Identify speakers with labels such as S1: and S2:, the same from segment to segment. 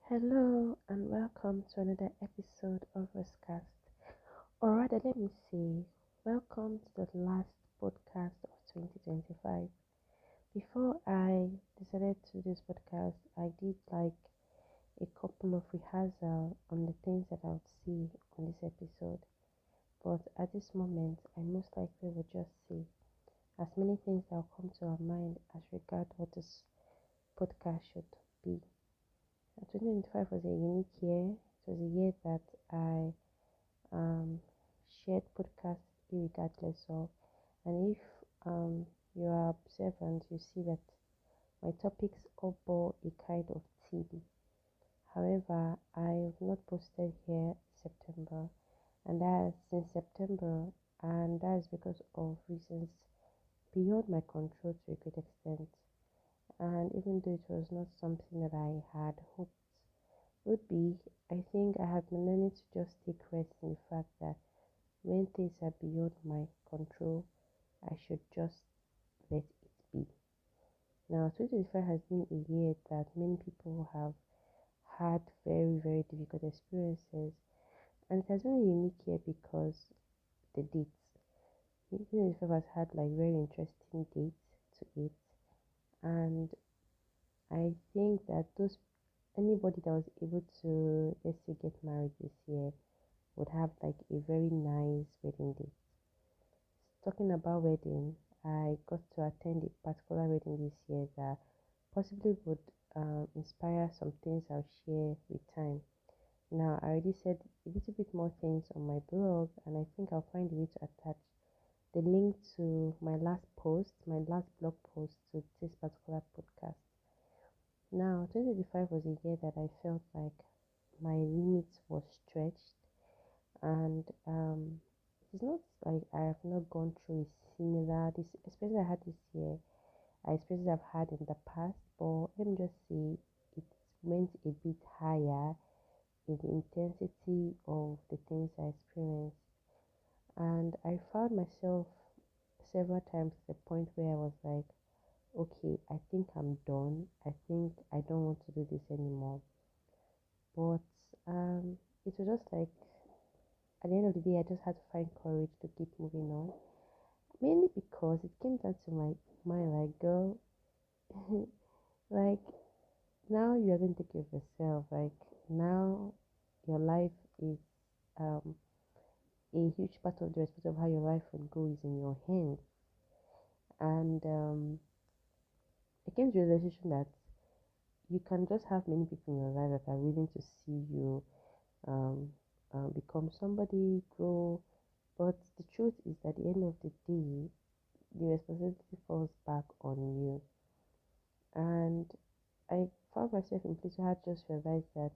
S1: Hello and welcome to another episode of Rescast. Or rather, let me say, welcome to the last podcast of 2025. Before I decided to do this podcast, I did like a couple of rehearsal on the things that I would see on this episode. But at this moment, I most likely will just say as many things that will come to our mind as regard what this podcast should be. 2025 was a unique year. It was a year that I shared podcasts regardless of. And if you are observant, you see that my topics all bore a kind of theme. However, I have not posted here September, and that is since September, and that is because of reasons beyond my control to a great extent. And even though it was not something that I had hoped would be, I think I have been learning to just take rest in the fact that when things are beyond my control, I should just let it be. Now, 2025 has been a year that many people have had very, very difficult experiences, and it has been a unique year because the dates. 2025 has had like very interesting dates to it, and I think that those anybody that was able to, let's say, get married this year would have like a very nice wedding day. Talking about wedding, I got to attend a particular wedding this year that possibly would inspire some things I'll share with time. Now, I already said a little bit more things on my blog, and I think I'll find a way to attach the link to my last post, my last blog post to this particular podcast. Now, 2025 was a year that I felt like my limits was stretched, and it's not like I have not gone through a similar this especially I had this year. I especially have had in the past, but let me just say it went a bit higher in the intensity of the things I experienced. And I found myself several times at the point where I was like, okay, I think I'm done. I think I don't want to do this anymore. But it was just like at the end of the day, I just had to find courage to keep moving on. Mainly because it came down to my mind, like, girl, like, now you are going to take care of yourself. Like, now your life is um, a huge part of the respect of how your life would go is in your hands. And I came to the realization that you can just have many people in your life that are willing to see you um, become somebody, grow. But the truth is, at the end of the day, the responsibility falls back on you. And I found myself in a place where I just realized that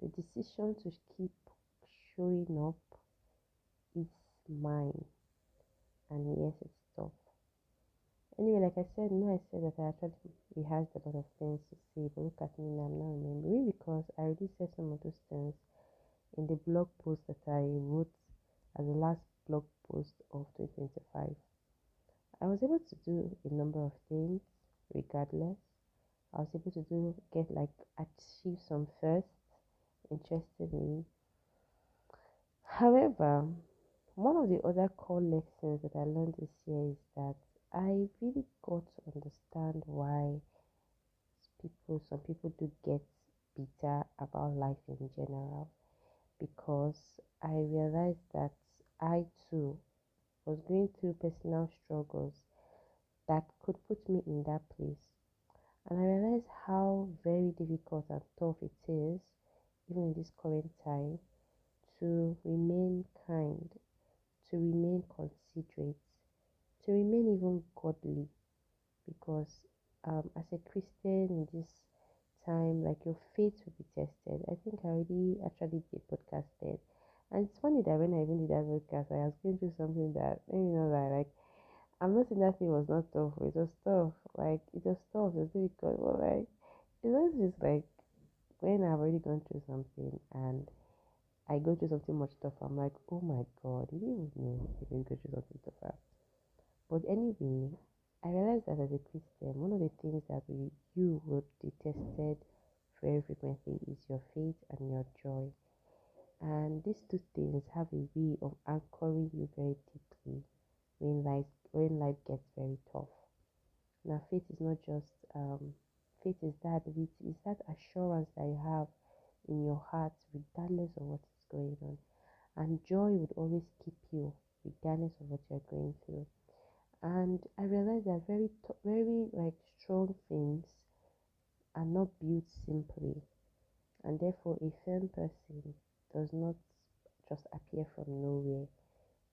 S1: the decision to keep showing up is mine. And yes, it's tough. Anyway, like I said, I said that I actually rehearsed a lot of things to say, but look at me now, I'm not remembering because I already said some of those things in the blog post that I wrote as the last blog post of 2025. I was able to do a number of things regardless. I was able to get like achieve some firsts, interestingly. However, one of the other core lessons that I learned this year is that I really got to understand why some people do get bitter about life in general, because I realized that I too was going through personal struggles that could put me in that place. And I realized how very difficult and tough it is, even in this current time, to remain kind, to remain considerate, to remain even godly. Because as a Christian in this time, like your faith will be tested. I think I already actually did podcast then. And it's funny that when I even did that podcast, I was going through something that, that like, I'm not saying that thing was not tough, it was tough. Like, it was tough, it was difficult, but like, it's always just like when I've already gone through something and I go through something much tougher, I'm like, oh my god, you didn't even know you're going to go through something tougher. But anyway, I realized that as a Christian, one of the things that you will be tested very frequently is your faith and your joy. And these two things have a way of anchoring you very deeply when life gets very tough. Now, faith is not just faith is that ability, is that assurance that you have in your heart, regardless of what is going on. And joy would always keep you, regardless of what you're going through. And I realized that very like strong things are not built simply, and therefore a firm person does not just appear from nowhere.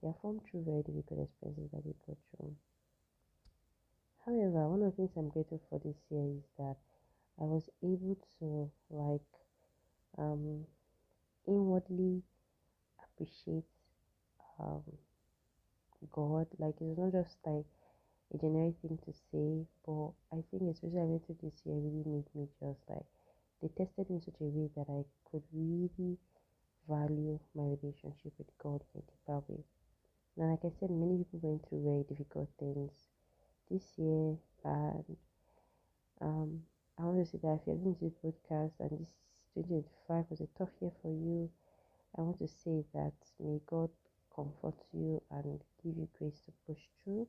S1: They are formed through very difficult experiences that we go through. However, one of the things I'm grateful for this year is that I was able to um, inwardly appreciate um, God. Like it's not just like a generic thing to say, but I think especially I went through this year really made me just like they tested me in such a way that I could really value my relationship with God in a deeper way. Now, like I said, many people went through very difficult things this year, and I want to say that if you're listening to this podcast and this 2025 was a tough year for you, I want to say that may God comfort you and give you grace to push through.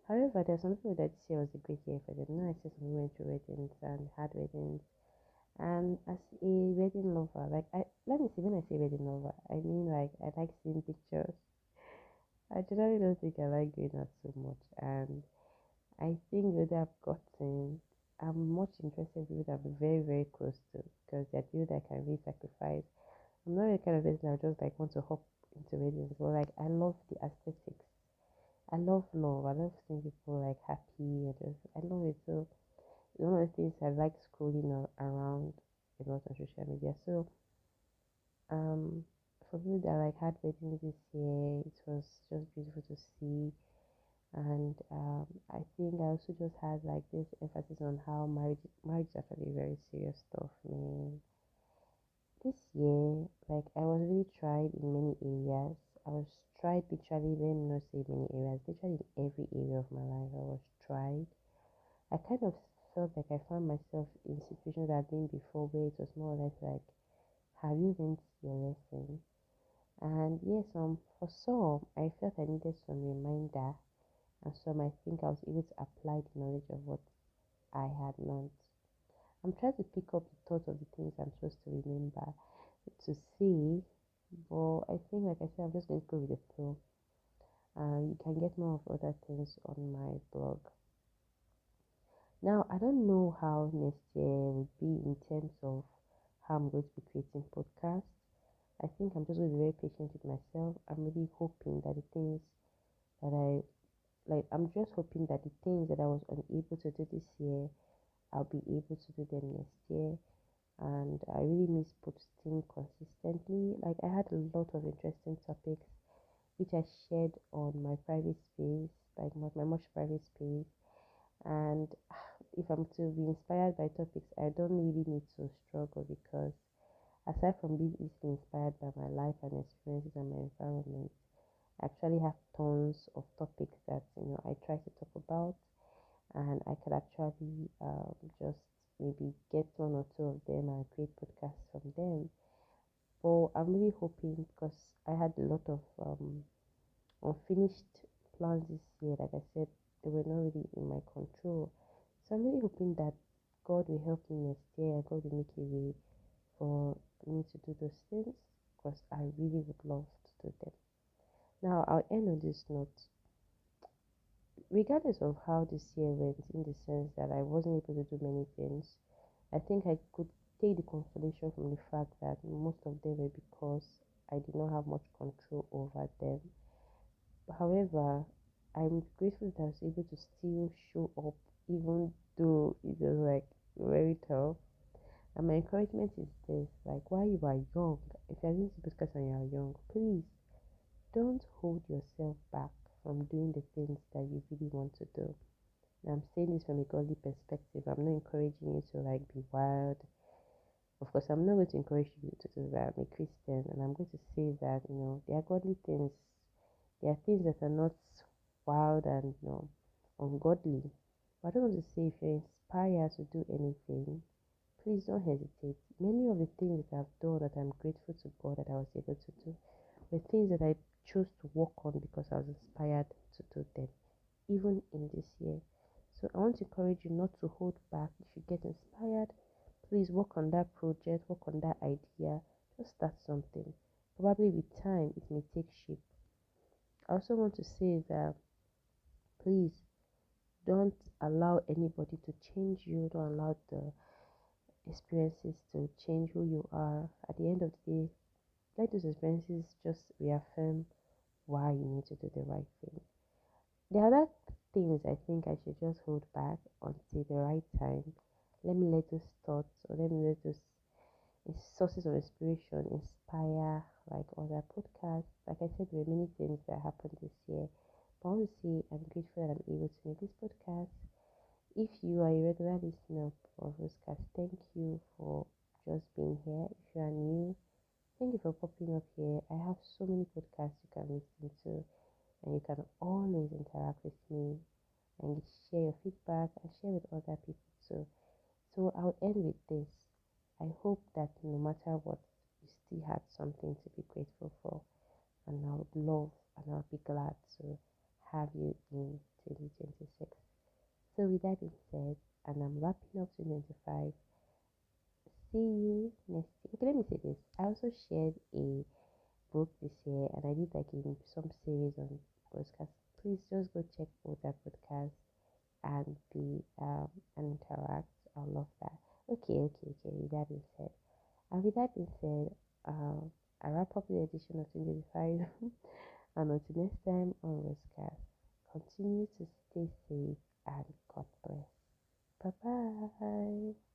S1: However, there's some people that this year was a great year for them. Now I said some people went through weddings and had weddings. And as a wedding lover, like I let me see when I say wedding lover, I mean like I like seeing pictures. I generally don't think I like doing that so much, and I think that I've gotten I'm much interested in people that I'm very, very close to because they're people that I can really sacrifice. I'm not the kind of person that just like want to hop into weddings, but like I love the aesthetics. I love love. I love seeing people like happy and just I love it. So it's one of the things I like scrolling around a lot on social media. So um for people that like had weddings this year, it was just beautiful to see. And I think I also just had like this emphasis on how marriage is actually very serious stuff, man. This year, like I was really tried in many areas. I was tried literally, let me not say many areas, literally in every area of my life. I was tried. I kind of felt like I found myself in situations that I've been before where it was more or less like, have you learned your lesson? And yes, for some, I felt I needed some reminder, and some I think I was able to apply the knowledge of what I had learned. I'm trying to pick up the thoughts of the things I'm supposed to remember to see, but I think, like I said, I'm just going to go with the flow. You can get more of other things on my blog. Now, I don't know how next year will be in terms of how I'm going to be creating podcasts. I think I'm just going to be very patient with myself. I'm really hoping that the things that I'm just hoping that the things that I was unable to do this year, I'll be able to do them next year. And I really miss posting consistently. Like I had a lot of interesting topics which I shared on my private space, like my much private space. And if I'm to be inspired by topics, I don't really need to struggle because aside from being easily inspired by my life and experiences and my environment, I actually have tons of topics that I try to talk about, and I could actually just maybe get one or two of them and create podcasts from them. But I'm really hoping because I had a lot of unfinished plans this year. Like I said, they were not really in my control. So I'm really hoping that God will help me next year and God will make a way for me to do those things because I really would love to do them. Now, I'll end on this note. Regardless of how this year went, in the sense that I wasn't able to do many things, I think I could take the consolation from the fact that most of them were because I did not have much control over them. However, I'm grateful that I was able to still show up even though it was like very tough. And my encouragement is this, like while you are young, if you're listening to this podcast and you are young, please don't hold yourself back from doing the things that you really want to do. And I'm saying this from a godly perspective. I'm not encouraging you to like be wild. Of course, I'm not going to encourage you to do that. I'm a Christian, and I'm going to say that there are godly things. There are things that are not wild and ungodly. But I don't want to say if you're inspired to do anything, please don't hesitate. Many of the things that I've done that I'm grateful to God that I was able to do were things that I chose to work on because I was inspired to do them, even in this year. So I want to encourage you not to hold back. If you get inspired, please work on that project, work on that idea, just start something. Probably with time, it may take shape. I also want to say that please don't allow anybody to change you, don't allow the experiences to change who you are. At the end of the day, let those experiences just reaffirm why you need to do the right thing. The other things I think I should just hold back until the right time. Let me let those thoughts or let me let those sources of inspiration inspire like other podcasts. Like I said, there were many things that happened this year. But I want to say I'm grateful that I'm able to make this podcast. If you are a regular listener of podcast, thank you for just being here. If you are new, thank you for popping up here. I have so many podcasts you can listen to, and you can always interact with me and share your feedback and share with other people too. So I'll end with this. I hope that no matter what, you still had something to be grateful for, and I would love and I'll be glad to have you in 2026. So with that being said, and I'm wrapping up 2025. See you next year. Okay, let me say this. I also shared a book this year, and I did like in some series on podcast. Please just go check out that podcast and be and interact. I love that. Okay. With that being said, I wrap up the edition of 2025, and until next time on Roscast, continue to stay safe and God bless. Bye bye.